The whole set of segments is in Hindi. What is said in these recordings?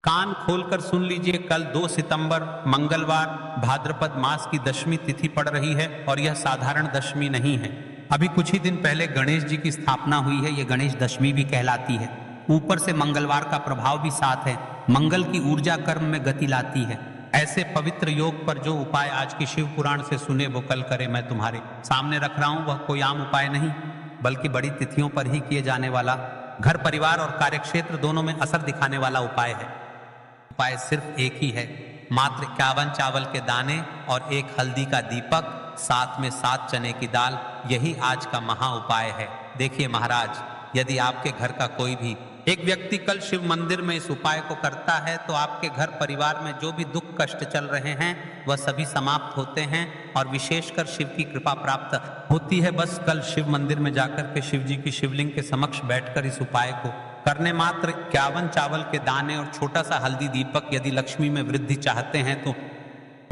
कान खोलकर सुन लीजिए, कल 2 सितंबर मंगलवार भाद्रपद मास की दशमी तिथि पड़ रही है और यह साधारण दशमी नहीं है। अभी कुछ ही दिन पहले गणेश जी की स्थापना हुई है, यह गणेश दशमी भी कहलाती है। ऊपर से मंगलवार का प्रभाव भी साथ है। मंगल की ऊर्जा कर्म में गति लाती है। ऐसे पवित्र योग पर जो उपाय आज की शिव पुराण से सुने वो कल करे मैं तुम्हारे सामने रख रहा हूं, वह कोई आम उपाय नहीं बल्कि बड़ी तिथियों पर ही किए जाने वाला, घर परिवार और कार्यक्षेत्र दोनों में असर दिखाने वाला उपाय है। उपाय सिर्फ एक ही है, मात्र 51 चावल के दाने और 1 हल्दी का दीपक, साथ में 7 चने की दाल, यही आज का महा उपाय है। देखिए महाराज, यदि आपके घर का कोई भी एक व्यक्ति कल शिव मंदिर में इस उपाय को करता है तो आपके घर परिवार में जो भी दुख कष्ट चल रहे हैं वह सभी समाप्त होते हैं और विशेषकर शिव की कृपा प्राप्त होती है। बस कल शिव मंदिर में जाकर के शिव जी की शिवलिंग के समक्ष बैठकर इस उपाय को करने मात्र 51 चावल के दाने और छोटा सा हल्दी दीपक, यदि लक्ष्मी में वृद्धि चाहते हैं तो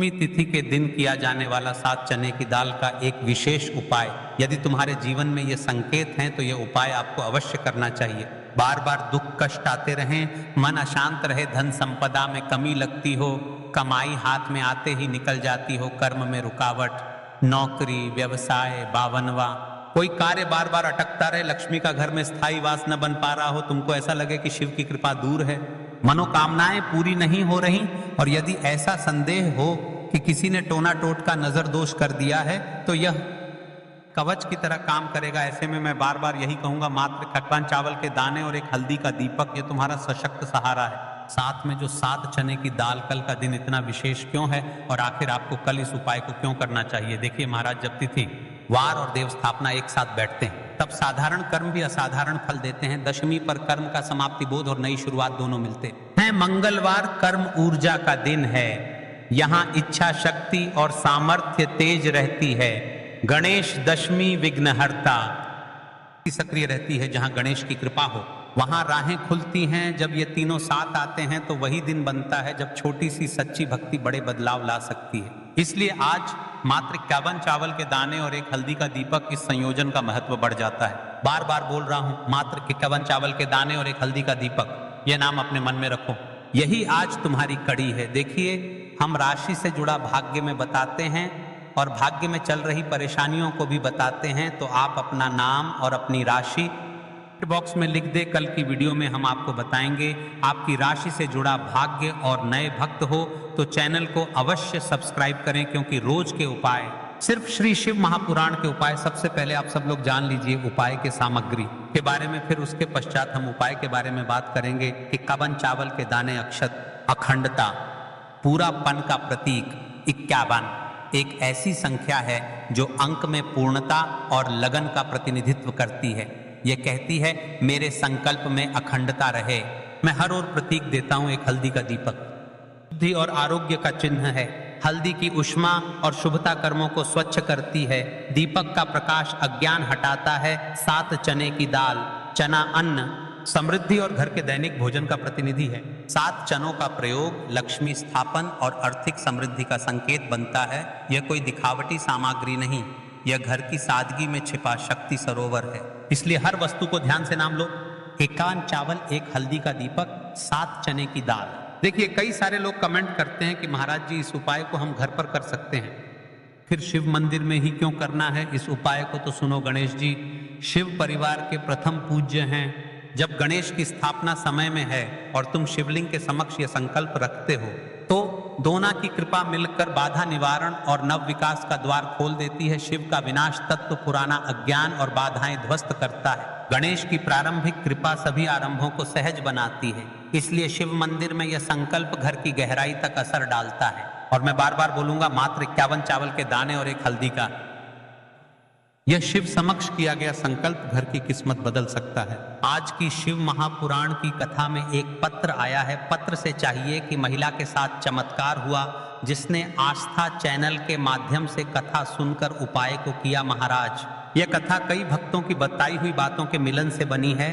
तिथि के दिन किया जाने वाला 7 चने की दाल का एक विशेष उपाय, यदि तुम्हारे जीवन में ये संकेत हैं तो ये उपाय आपको अवश्य करना चाहिए। बार बार दुख कष्ट आते रहें, मन अशांत रहे, धन संपदा में कमी लगती हो, कमाई हाथ में आते ही निकल जाती हो, कर्म में रुकावट, नौकरी व्यवसाय बावनवा, कोई कार्य बार बार अटकता रहे, लक्ष्मी का घर में स्थायी वास न बन पा रहा हो, तुमको ऐसा लगे कि शिव की कृपा दूर है, मनोकामनाएं पूरी नहीं हो रही, और यदि ऐसा संदेह हो कि किसी ने टोना टोटका नजर दोष कर दिया है तो यह कवच की तरह काम करेगा। ऐसे में मैं बार बार यही कहूंगा, मात्र 51 चावल के दाने और 1 हल्दी का दीपक, ये तुम्हारा सशक्त सहारा है। साथ में जो 7 चने की दाल, कल का दिन इतना विशेष क्यों है और आखिर आपको कल इस उपाय को क्यों करना चाहिए? देखिए महाराज, जब तिथि वार और देव स्थापना एक साथ बैठते हैं तब साधारण कर्म भी असाधारण फल देते हैं। दशमी पर कर्म का समाप्ति बोध और नई शुरुआत दोनों मिलते हैं। मंगलवार कर्म ऊर्जा का दिन है, यहाँ इच्छा शक्ति और सामर्थ्य तेज रहती है। गणेश दशमी विघ्नहर्ता सक्रिय रहती है। जहां गणेश की कृपा हो वहां राहें खुलती हैं। जब ये तीनों साथ आते हैं तो वही दिन बनता है जब छोटी सी सच्ची भक्ति बड़े बदलाव ला सकती है। इसलिए आज मात्र 51 चावल के दाने और 1 हल्दी का दीपक, इस संयोजन का महत्व बढ़ जाता है। बार बार बोल रहा हूं, मात्र 51 चावल के दाने और 1 हल्दी का दीपक, यह नाम अपने मन में रखो। यही आज तुम्हारी कड़ी है। देखिए, हम राशि से जुड़ा भाग्य में बताते हैं और भाग्य में चल रही परेशानियों को भी बताते हैं, तो आप अपना नाम और अपनी राशि बॉक्स में लिख दे। कल की वीडियो में हम आपको बताएंगे। आपकी राशि से जुड़ा भाग्य और नए भक्त हो तो चैनल को अवश्य सब्सक्राइब करें, क्योंकि रोज के उपाय, सिर्फ श्री शिव महापुराण के उपाय, सबसे पहले आप सब लोग जान लीजिए उपाय के सामग्री के बारे में, फिर उसके पश्चात हम उपाय के बारे में बात करेंगे। 51 चावल के दाने, अक्षत, अखंडता, पूरापन का प्रतीक 51 एक ऐसी संख्या है जो अंक में पूर्णता और लगन का प्रतिनिधित्व करती है। यह कहती है मेरे संकल्प में अखंडता रहे। मैं हर ओर प्रतीक देता हूं। 1 हल्दी का दीपक बुद्धि और आरोग्य का चिन्ह है। हल्दी की उष्मा और शुभता कर्मों को स्वच्छ करती है। दीपक का प्रकाश अज्ञान हटाता है। 7 चने की दाल, चना अन्न, समृद्धि और घर के दैनिक भोजन का प्रतिनिधि है। 7 चनों का प्रयोग लक्ष्मी स्थापन और आर्थिक समृद्धि का संकेत बनता है। यह कोई दिखावटी सामग्री नहीं, यह घर की सादगी में छिपा शक्ति सरोवर है। इसलिए हर वस्तु को ध्यान से नाम लो। 51 चावल, 1 हल्दी का दीपक, 7 चने की दाल। देखिए, कई सारे लोग कमेंट करते हैं कि महाराज जी, इस उपाय को हम घर पर कर सकते हैं, फिर शिव मंदिर में ही क्यों करना है? इस उपाय को तो सुनो गणेश जी शिव परिवार के प्रथम पूज्य हैं। जब गणेश की स्थापना समय में है और तुम शिवलिंग के समक्ष यह संकल्प रखते हो तो दोनों की कृपा मिलकर बाधा निवारण और नव विकास का द्वार खोल देती है। शिव का विनाश तत्व पुराना अज्ञान और बाधाएं ध्वस्त करता है। गणेश की प्रारंभिक कृपा सभी आरंभों को सहज बनाती है। इसलिए शिव मंदिर में यह संकल्प घर की गहराई तक असर डालता है। और मैं बार बार बोलूंगा, मात्र 51 चावल के दाने और 1 हल्दी का यह शिव समक्ष किया गया संकल्प घर की किस्मत बदल सकता है। आज की शिव महापुराण की कथा में एक पत्र आया है। पत्र से चाहिए कि महिला के साथ चमत्कार हुआ जिसने आस्था चैनल के माध्यम से कथा सुनकर उपाय को किया। महाराज, यह कथा कई भक्तों की बताई हुई बातों के मिलन से बनी है,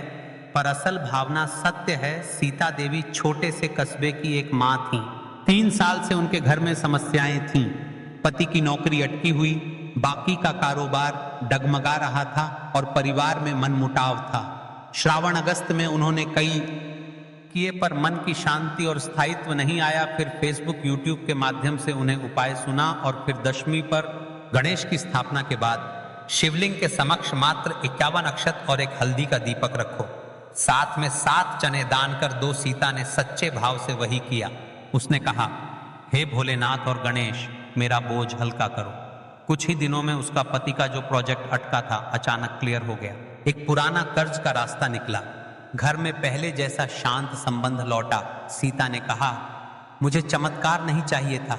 पर असल भावना सत्य है। सीता देवी छोटे से कस्बे की एक माँ थी। 3 साल से उनके घर में समस्याएं थीं। पति की नौकरी अटकी हुई, बाकी का कारोबार डगमगा रहा था और परिवार में मनमुटाव था। श्रावण अगस्त में उन्होंने कई किए पर मन की शांति और स्थायित्व नहीं आया। फिर फेसबुक यूट्यूब के माध्यम से उन्हें उपाय सुना और फिर दशमी पर गणेश की स्थापना के बाद शिवलिंग के समक्ष मात्र 51 अक्षत और एक हल्दी का दीपक रखो। साथ में 7 चने दान कर दो। सीता ने सच्चे भाव से वही किया। उसने कहा, हे भोलेनाथ और गणेश, मेरा बोझ हल्का करो। कुछ ही दिनों में उसका पति का जो प्रोजेक्ट अटका था अचानक क्लियर हो गया। एक पुराना कर्ज का रास्ता निकला। घर में पहले जैसा शांत संबंध लौटा। सीता ने कहा, मुझे चमत्कार नहीं चाहिए था,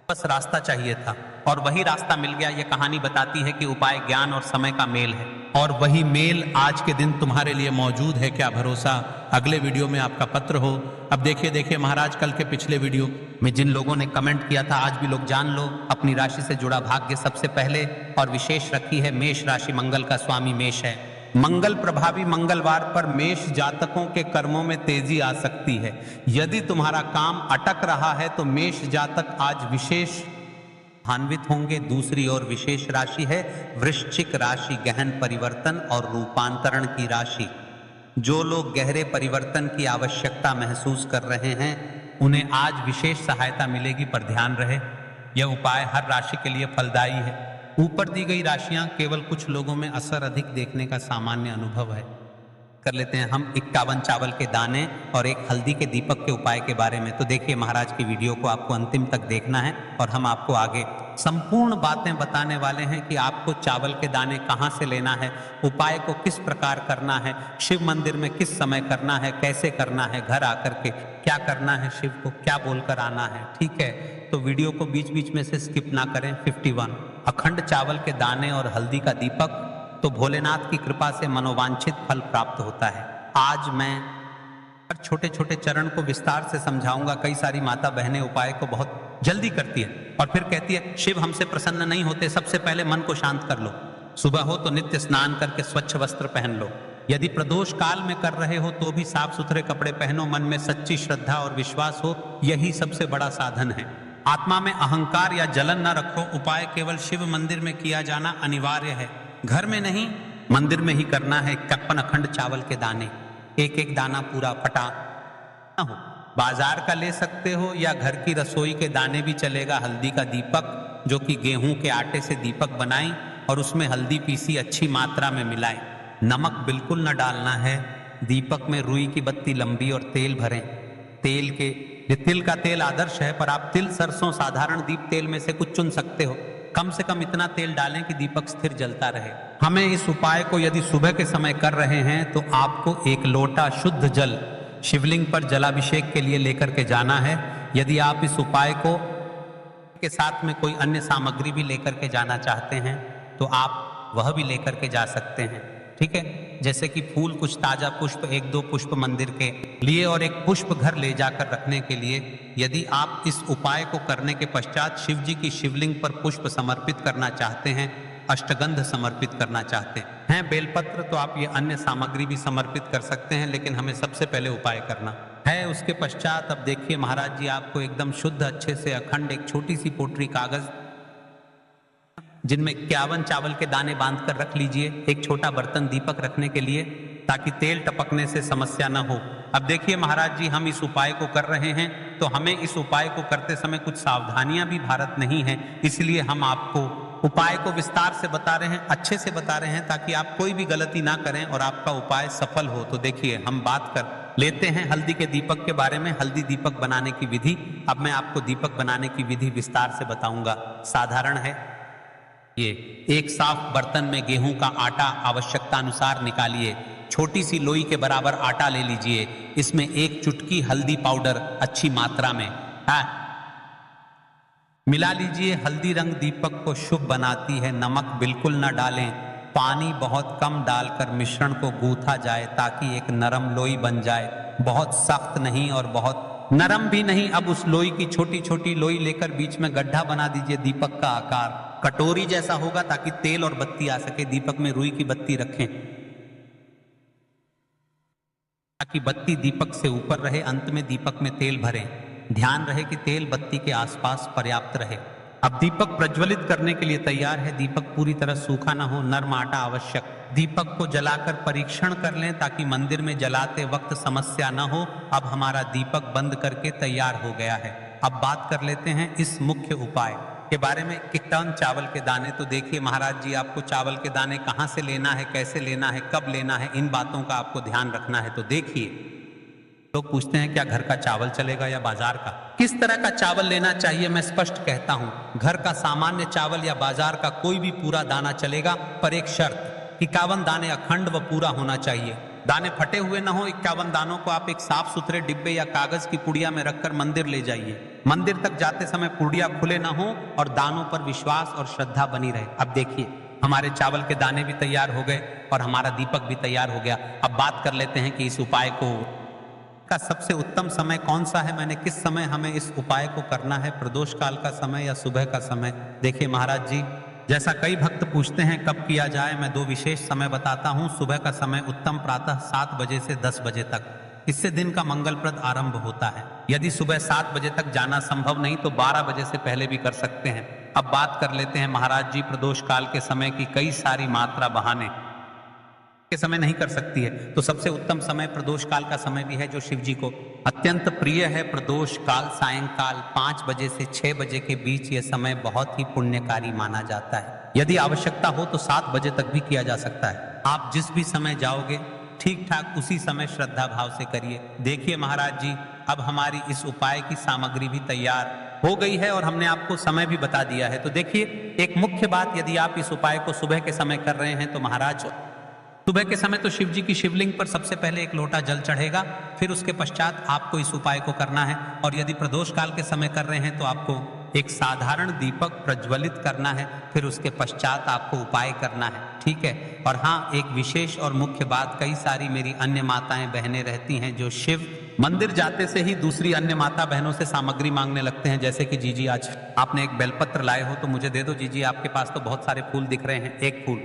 बस रास्ता चाहिए था, और वही रास्ता मिल गया। यह कहानी बताती है कि उपाय ज्ञान और समय का मेल है, और वही मेल आज के दिन तुम्हारे लिए मौजूद है। क्या भरोसा अगले वीडियो में आपका पत्र हो। अब देखिए महाराज, कल के पिछले वीडियो में जिन लोगों ने कमेंट किया था, आज भी लोग जान लो अपनी राशि से जुड़ा भाग्य सबसे पहले और विशेष रखी है मेष राशि। मंगल का स्वामी मेष है। मंगल प्रभावी मंगलवार पर मेष जातकों के कर्मों में तेजी आ सकती है। यदि तुम्हारा काम अटक रहा है तो मेष जातक आज विशेष लाभान्वित होंगे। दूसरी ओर विशेष राशि है वृश्चिक राशि, गहन परिवर्तन और रूपांतरण की राशि। जो लोग गहरे परिवर्तन की आवश्यकता महसूस कर रहे हैं उन्हें आज विशेष सहायता मिलेगी, पर ध्यान रहे यह उपाय हर राशि के लिए फलदायी है। ऊपर दी गई राशियां केवल कुछ लोगों में असर अधिक देखने का सामान्य अनुभव है। कर लेते हैं हम 51 चावल के दाने और एक हल्दी के दीपक के उपाय के बारे में। तो देखिए महाराज की वीडियो को आपको अंतिम तक देखना है और हम आपको आगे संपूर्ण बातें बताने वाले हैं कि आपको चावल के दाने कहाँ से लेना है, उपाय को किस प्रकार करना है, शिव मंदिर में किस समय करना है, कैसे करना है, घर आकर के क्या करना है, शिव को क्या बोलकर आना है। ठीक है, तो वीडियो को बीच बीच में से स्किप ना करें। 51 अखंड चावल के दाने और हल्दी का दीपक, तो भोलेनाथ की कृपा से मनोवांछित फल प्राप्त होता है। आज मैं छोटे छोटे चरण को विस्तार से समझाऊंगा। कई सारी माता बहनें उपाय को बहुत जल्दी करती है और फिर कहती है शिव हमसे प्रसन्न नहीं होते। सबसे पहले मन को शांत कर लो। सुबह हो तो नित्य स्नान करके स्वच्छ वस्त्र पहन लो। यदि प्रदोष काल में कर रहे हो तो भी साफ सुथरे कपड़े पहनो। मन में सच्ची श्रद्धा और विश्वास हो, यही सबसे बड़ा साधन है। आत्मा में अहंकार या जलन न रखो। उपाय केवल शिव मंदिर में किया जाना अनिवार्य है, घर में नहीं, मंदिर में ही करना है। 51 अखंड चावल के दाने, एक एक दाना पूरा फटा न हो। बाजार का ले सकते हो या घर की रसोई के दाने भी चलेगा। हल्दी का दीपक, जो कि गेहूं के आटे से दीपक बनाई और उसमें हल्दी पीसी अच्छी मात्रा में मिलाएं। नमक बिल्कुल न डालना है। दीपक में रुई की बत्ती लंबी और तेल भरें। तिल का तेल आदर्श है, पर आप तिल, सरसों, साधारण दीप तेल में से कुछ चुन सकते हो। कम से कम इतना तेल डालें कि दीपक स्थिर जलता रहे। हमें इस उपाय को यदि सुबह के समय कर रहे हैं तो आपको एक लोटा शुद्ध जल शिवलिंग पर जलाभिषेक के लिए लेकर के जाना है। यदि आप इस उपाय को के साथ में कोई अन्य सामग्री भी लेकर के जाना चाहते हैं तो आप वह भी लेकर के जा सकते हैं। ठीक है, जैसे कि फूल, कुछ ताजा पुष्प, 1-2 पुष्प मंदिर के लिए और एक पुष्प घर ले जाकर रखने के लिए। यदि आप इस उपाय को करने के पश्चात शिव जी की शिवलिंग पर पुष्प समर्पित करना चाहते हैं, अष्टगंध समर्पित करना चाहते हैं, बेलपत्र, तो आप ये अन्य सामग्री भी समर्पित कर सकते हैं, लेकिन हमें सबसे पहले उपाय करना है। उसके पश्चात अब देखिए महाराज जी, आपको एकदम शुद्ध अच्छे से अखंड एक छोटी सी पोटली कागज जिनमें 51 चावल के दाने बांध कर रख लीजिए। एक छोटा बर्तन दीपक रखने के लिए, ताकि तेल टपकने से समस्या न हो। अब देखिए महाराज जी, हम इस उपाय को कर रहे हैं तो हमें इस उपाय को करते समय कुछ सावधानियां भी भारत नहीं है, इसलिए हम आपको उपाय को विस्तार से बता रहे हैं, अच्छे से बता रहे हैं, ताकि आप कोई भी गलती ना करें और आपका उपाय सफल हो। तो देखिए, हम बात कर लेते हैं हल्दी के दीपक के बारे में, हल्दी दीपक बनाने की विधि। अब मैं आपको दीपक बनाने की विधि विस्तार से बताऊंगा। साधारण है ये। एक साफ बर्तन में गेहूं का आटा आवश्यकता अनुसार निकालिए। छोटी सी लोई के बराबर आटा ले लीजिए। इसमें 1 चुटकी हल्दी पाउडर अच्छी मात्रा में मिला लीजिए। हल्दी रंग दीपक को शुभ बनाती है। नमक बिल्कुल न डालें। पानी बहुत कम डालकर मिश्रण को गूंथा जाए ताकि एक नरम लोई बन जाए, बहुत सख्त नहीं और बहुत नरम भी नहीं। अब उस लोई की छोटी छोटी लोई लेकर बीच में गड्ढा बना दीजिए। दीपक का आकार कटोरी जैसा होगा ताकि तेल और बत्ती आ सके। दीपक में रुई की बत्ती रखें ताकि बत्ती दीपक से ऊपर रहे। अंत में दीपक में तेल भरें। ध्यान रहे कि तेल बत्ती के आसपास पर्याप्त रहे। अब दीपक प्रज्वलित करने के लिए तैयार है। दीपक पूरी तरह सूखा ना हो, नर्म आटा आवश्यक। दीपक को जलाकर परीक्षण कर लें ताकि मंदिर में जलाते वक्त समस्या न हो। अब हमारा दीपक बंद करके तैयार हो गया है। अब बात कर लेते हैं इस मुख्य उपाय के बारे में। 1 टन चावल के दाने, तो देखिए महाराज जी आपको चावल के दाने कहाँ से लेना है, कैसे लेना है, कब लेना है, इन बातों का आपको ध्यान रखना है। तो देखिए, लोग पूछते हैं क्या घर का चावल चलेगा या बाजार का, किस तरह का चावल लेना चाहिए। मैं स्पष्ट कहता हूं, घर का सामान्य चावल या बाजार का कोई भी पूरा दाना चलेगा, पर एक शर्त, 51 दाने अखंड व पूरा होना चाहिए। दाने फटे हुए ना हो। 51 दानों को आप एक साफ सुथरे डिब्बे या कागज की पुड़िया में रखकर मंदिर ले जाइए। मंदिर तक जाते समय पुड़िया खुले ना हो और दानों पर विश्वास और श्रद्धा बनी रहे। अब देखिए, हमारे चावल के दाने भी तैयार हो गए और हमारा दीपक भी तैयार हो गया। अब बात कर लेते हैं कि इस उपाय का सबसे उत्तम समय कौन सा है, मैंने किस समय हमें इस उपाय को करना है, प्रदोष काल का समय या सुबह का समय। देखिए महाराज जी, जैसा कई भक्त पूछते हैं कब किया जाए, मैं 2 विशेष समय बताता हूं। सुबह का समय उत्तम, प्रातः 7 बजे से 10 बजे तक, इससे दिन का मंगलप्रद आरंभ होता है। यदि सुबह 7 बजे तक जाना संभव नहीं तो 12 बजे से पहले भी कर सकते हैं। अब बात कर लेते हैं महाराज जी, प्रदोष काल के समय की कई सारी मात्रा बहाने के समय नहीं कर सकती है, तो सबसे उत्तम समय प्रदोष काल का समय भी है जो शिव जी को अत्यंत प्रिय है। प्रदोष काल सायंकाल 5 बजे से 6 बजे के बीच यह समय बहुत ही पुण्यकारी माना जाता है। यदि आवश्यकता हो तो 7 बजे तक भी किया जा सकता है। आप जिस भी समय जाओगे ठीक ठाक उसी समय श्रद्धा भाव से करिए। देखिए महाराज जी, अब हमारी इस उपाय की सामग्री भी तैयार हो गई है और हमने आपको समय भी बता दिया है। तो देखिए, एक मुख्य बात, यदि आप इस उपाय को सुबह के समय कर रहे हैं तो महाराज सुबह के समय तो शिव जी की शिवलिंग पर सबसे पहले 1 लोटा जल चढ़ेगा, फिर उसके पश्चात आपको इस उपाय को करना है। और यदि प्रदोष काल के समय कर रहे हैं तो आपको एक साधारण दीपक प्रज्वलित करना है, फिर उसके पश्चात आपको उपाय करना है, ठीक है। और हाँ, एक विशेष और मुख्य बात, कई सारी मेरी अन्य माताएं बहनें रहती हैं जो शिव मंदिर जाते से ही दूसरी अन्य माता बहनों से सामग्री मांगने लगते हैं, जैसे कि जीजी आज आपने एक बेलपत्र लाए हो तो मुझे दे दो। जीजी आपके पास तो बहुत सारे फूल दिख रहे हैं, एक फूल।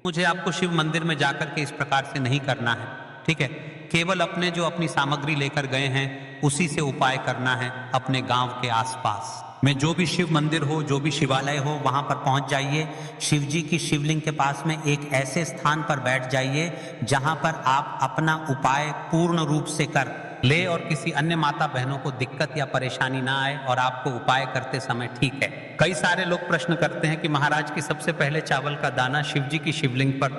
मुझे आपको शिव मंदिर में जाकर के इस प्रकार से नहीं करना है, ठीक है। केवल अपने जो अपनी सामग्री लेकर गए हैं उसी से उपाय करना है। अपने गांव के आसपास में जो भी शिव मंदिर हो, जो भी शिवालय हो, वहां पर पहुंच जाइए। शिव जी की शिवलिंग के पास में एक ऐसे स्थान पर बैठ जाइए जहां पर आप अपना उपाय पूर्ण रूप से कर ले और किसी अन्य माता बहनों को दिक्कत या परेशानी ना आए और आपको उपाय करते समय ठीक है। कई सारे लोग प्रश्न करते हैं कि महाराज की सबसे पहले चावल का दाना शिव जी की शिवलिंग पर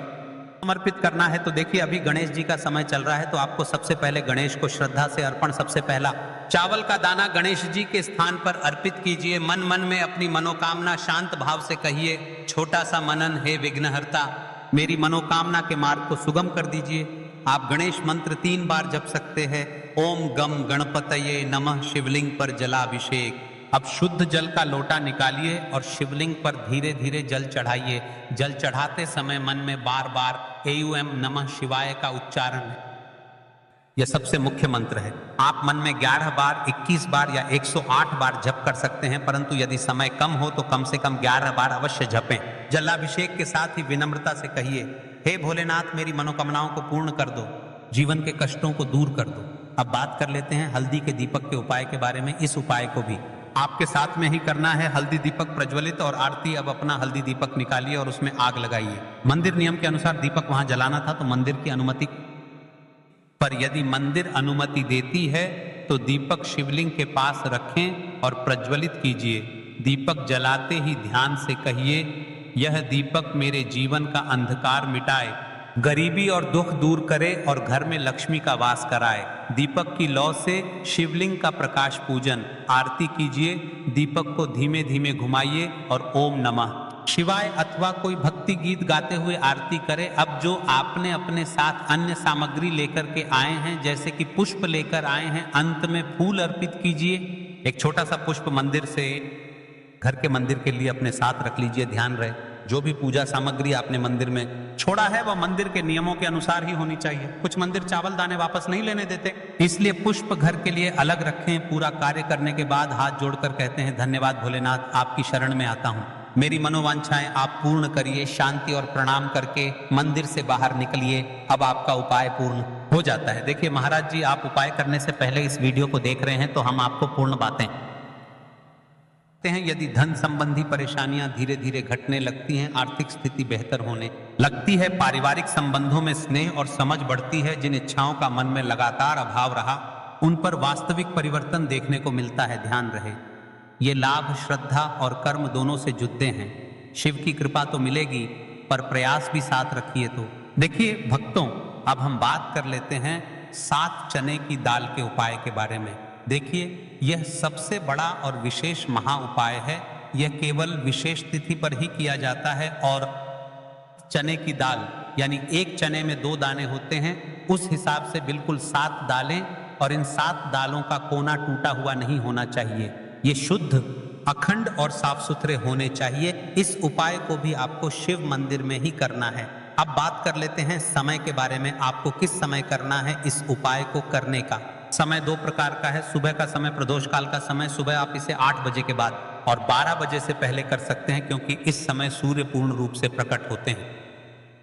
समर्पित करना है। तो देखिए, अभी गणेश जी का समय चल रहा है तो आपको सबसे पहले गणेश को श्रद्धा से अर्पण, सबसे पहला चावल का दाना गणेश जी के स्थान पर अर्पित कीजिए। मन मन में अपनी मनोकामना शांत भाव से कहिए। छोटा सा मनन, हे विघ्नहर्ता, मेरी मनोकामना के मार्ग को सुगम कर दीजिए। आप गणेश मंत्र 3 बार जप सकते हैं। ओम गम गणपतये नमः, शिवलिंग पर जलाभिषेक। अब शुद्ध जल का लोटा निकालिए और शिवलिंग पर धीरे धीरे जल चढ़ाइए। जल चढ़ाते समय मन में बार बार एयू नमः शिवाय का उच्चारण है, यह सबसे मुख्य मंत्र है। आप मन में 11 बार, 21 बार या 108 बार जप कर सकते हैं, परंतु यदि समय कम हो तो कम से कम 11 बार अवश्य जपें। जलाभिषेक के साथ ही विनम्रता से कहिए, हे भोलेनाथ, मेरी मनोकामनाओं को पूर्ण कर दो, जीवन के कष्टों को दूर कर दो। अब बात कर लेते हैं हल्दी के दीपक के उपाय के बारे में। इस उपाय को भी आपके साथ में ही करना है। हल्दी दीपक प्रज्वलित और आरती। अब अपना हल्दी दीपक निकालिए और उसमें आग लगाइए। मंदिर नियम के अनुसार दीपक वहां जलाना था तो मंदिर की अनुमति पर यदि मंदिर अनुमति देती है तो दीपक शिवलिंग के पास रखें और प्रज्वलित कीजिए। दीपक जलाते ही ध्यान से कहिए, यह दीपक मेरे जीवन का अंधकार मिटाए, गरीबी और दुख दूर करे और घर में लक्ष्मी का वास कराए। दीपक की लौ से शिवलिंग का प्रकाश पूजन, आरती कीजिए। दीपक को धीमे धीमे घुमाइए और ओम नमः शिवाय अथवा कोई भक्ति गीत गाते हुए आरती करें। अब जो आपने अपने साथ अन्य सामग्री लेकर के आए हैं, जैसे कि पुष्प लेकर आए हैं, अंत में फूल अर्पित कीजिए। एक छोटा सा पुष्प मंदिर से घर के मंदिर के लिए अपने साथ रख लीजिए। ध्यान रहे, जो भी पूजा सामग्री आपने मंदिर में छोड़ा है वह मंदिर के नियमों के अनुसार ही होनी चाहिए। कुछ मंदिर चावल दाने वापस नहीं लेने देते, इसलिए पुष्प घर के लिए अलग रखें। पूरा कार्य करने के बाद हाथ जोड़कर कहते हैं, धन्यवाद भोलेनाथ, आपकी शरण में आता हूँ, मेरी मनोवांछाएं आप पूर्ण करिए। शांति और प्रणाम करके मंदिर से बाहर निकलिए। अब आपका उपाय पूर्ण हो जाता है। देखिए महाराज जी, आप उपाय करने से पहले इस वीडियो को देख रहे हैं तो हम आपको पूर्ण बातें हैं यदि धन संबंधी परेशानियां धीरे धीरे घटने लगती हैं, आर्थिक स्थिति बेहतर होने लगती है, पारिवारिक संबंधों में स्नेह और समझ बढ़ती है, जिन इच्छाओं का मन में लगातार अभाव रहा उन पर वास्तविक परिवर्तन देखने को मिलता है। ध्यान रहे, ये लाभ श्रद्धा और कर्म दोनों से जुड़ते हैं। शिव की कृपा तो मिलेगी पर प्रयास भी साथ रखिए। तो देखिए भक्तों, अब हम बात कर लेते हैं 7 चने की दाल के उपाय के बारे में। देखिए, यह सबसे बड़ा और विशेष महा उपाय है। यह केवल विशेष तिथि पर ही किया जाता है और चने की दाल यानी एक चने में 2 दाने होते हैं, उस हिसाब से बिल्कुल 7 दालें, और इन 7 दालों का कोना टूटा हुआ नहीं होना चाहिए। ये शुद्ध, अखंड और साफ सुथरे होने चाहिए। इस उपाय को भी आपको शिव मंदिर में ही करना है। अब बात कर लेते हैं समय के बारे में। आपको किस समय करना है इस उपाय को करने का? समय 2 प्रकार का है। सुबह का समय, प्रदोष काल का समय, सुबह आप इसे 8 बजे के बाद और 12 बजे से पहले कर सकते हैं, क्योंकि इस समय सूर्य पूर्ण रूप से प्रकट होते हैं।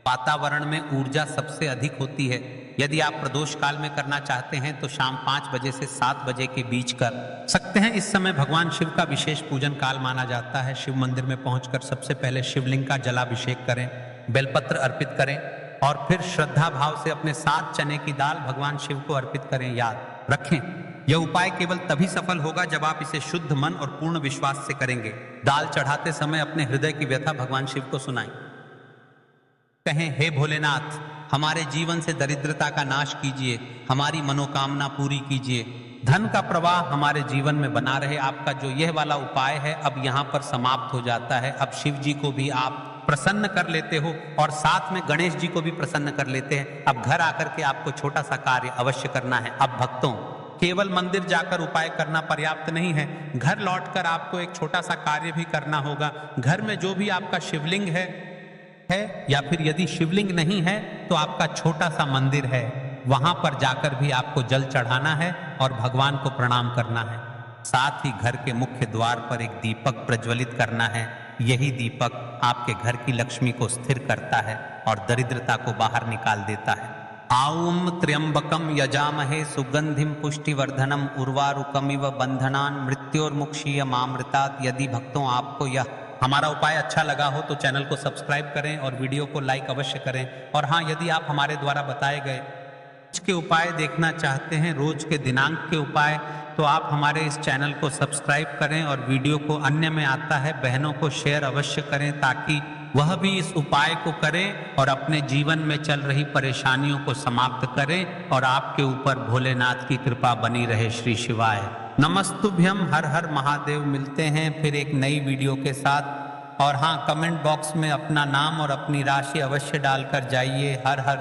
वातावरण में ऊर्जा सबसे अधिक होती है। यदि आप प्रदोष काल में करना चाहते हैं तो शाम 5 बजे से 7 बजे के बीच कर सकते हैं। इस समय भगवान शिव का विशेष पूजन काल माना जाता है। शिव मंदिर में पहुंचकर सबसे पहले शिवलिंग का जलाभिषेक करें, बेलपत्र अर्पित करें और फिर श्रद्धा भाव से अपने 7 चने की दाल भगवान शिव को अर्पित करें। याद रखें, यह उपाय केवल तभी सफल होगा जब आप इसे शुद्ध मन और पूर्ण विश्वास से करेंगे। दाल चढ़ाते समय अपने हृदय की व्यथा भगवान शिव को सुनाएं। कहें, हे भोलेनाथ, हमारे जीवन से दरिद्रता का नाश कीजिए, हमारी मनोकामना पूरी कीजिए, धन का प्रवाह हमारे जीवन में बना रहे। आपका जो यह वाला उपाय है अब यहाँ पर समाप्त हो जाता है। अब शिव जी को भी आप प्रसन्न कर लेते हो और साथ में गणेश जी को भी प्रसन्न कर लेते हैं। अब घर आकर के आपको छोटा सा कार्य अवश्य करना है। अब भक्तों, केवल मंदिर जाकर उपाय करना पर्याप्त नहीं है। घर लौटकर आपको एक छोटा सा कार्य भी करना होगा। घर में जो भी आपका शिवलिंग है या फिर यदि शिवलिंग नहीं है तो आपका छोटा सा मंदिर है, वहां पर जाकर भी आपको जल चढ़ाना है और भगवान को प्रणाम करना है। साथ ही घर के मुख्य द्वार पर एक दीपक प्रज्वलित करना है। यही दीपक आपके घर की लक्ष्मी को स्थिर करता है और दरिद्रता को बाहर निकाल देता है। आऊम त्र्यंबकम यजामहे सुगंधिम पुष्टिवर्धनम उर्वारुकमिव बंधनान मृत्योर्मुक्षीयमामृतात्। यदि भक्तों आपको यह हमारा उपाय अच्छा लगा हो तो चैनल को सब्सक्राइब करें और वीडियो को लाइक अवश्य करें। और हाँ, यदि आप हमारे द्वारा बताए गए रोज के उपाय देखना चाहते हैं, रोज के दिनांक के उपाय, तो आप हमारे इस चैनल को सब्सक्राइब करें और वीडियो को अन्य में आता है बहनों को शेयर अवश्य करें, ताकि वह भी इस उपाय को करें और अपने जीवन में चल रही परेशानियों को समाप्त करें और आपके ऊपर भोलेनाथ की कृपा बनी रहे। श्री शिवाय नमस्तुभ्यम। हर हर महादेव। मिलते हैं फिर एक नई वीडियो के साथ। और हाँ, कमेंट बॉक्स में अपना नाम और अपनी राशि अवश्य डालकर जाइए। हर हर